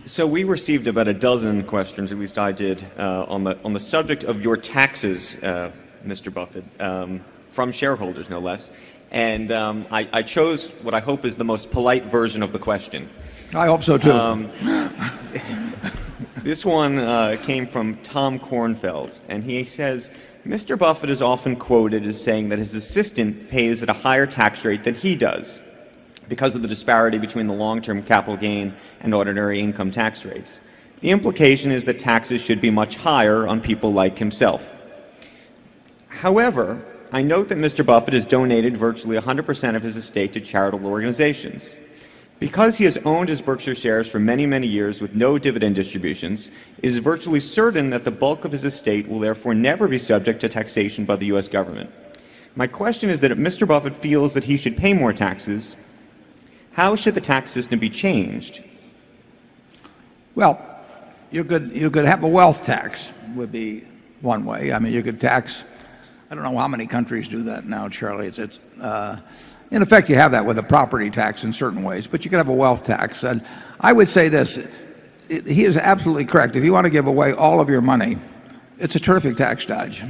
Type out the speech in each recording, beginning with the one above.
So we received about a dozen questions, at least I did, on the subject of your taxes, Mr. Buffett, from shareholders, no less. And I chose what I hope is the most polite version of the question. I hope so, too. This one came from Tom Kornfeld, and he says, Mr. Buffett is often quoted as saying that his assistant pays at a higher tax rate than he does because of the disparity between the long-term capital gain and ordinary income tax rates. The implication is that taxes should be much higher on people like himself. However, I note that Mr. Buffett has donated virtually 100% of his estate to charitable organizations. Because he has owned his Berkshire shares for many, many years with no dividend distributions, it is virtually certain that the bulk of his estate will therefore never be subject to taxation by the U.S. government. My question is that if Mr. Buffett feels that he should pay more taxes, how should the tax system be changed? Well, you could have a wealth tax, would be one way. I mean, you could tax, I don't know how many countries do that now, Charlie. In effect, you have that with a property tax in certain ways, but you could have a wealth tax. And I would say this, he is absolutely correct. If you want to give away all of your money, it's a terrific tax dodge.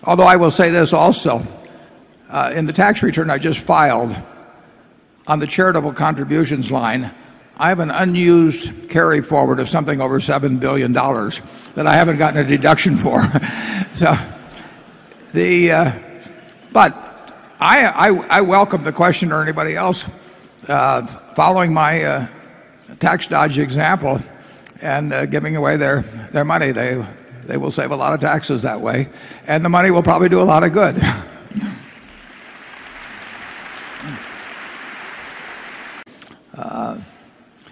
Although I will say this also, in the tax return I just filed, on the charitable contributions line, I have an unused carry forward of something over $7 billion that I haven't gotten a deduction for. But I welcome the question or anybody else following my tax dodge example and giving away their money. They will save a lot of taxes that way, and the money will probably do a lot of good.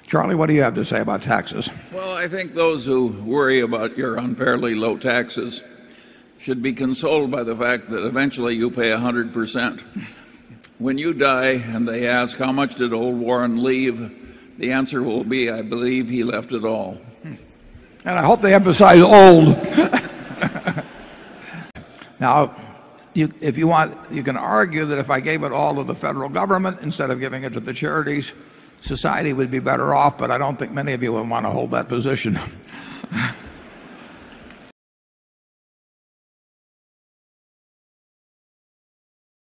Charlie, what do you have to say about taxes? Well, I think those who worry about your unfairly low taxes should be consoled by the fact that eventually you pay 100%. When you die and they ask, how much did old Warren leave? The answer will be, I believe he left it all. And I hope they emphasize old. Now, if you want, you can argue that if I gave it all to the federal government instead of giving it to the charities, society would be better off, but I don't think many of you would want to hold that position.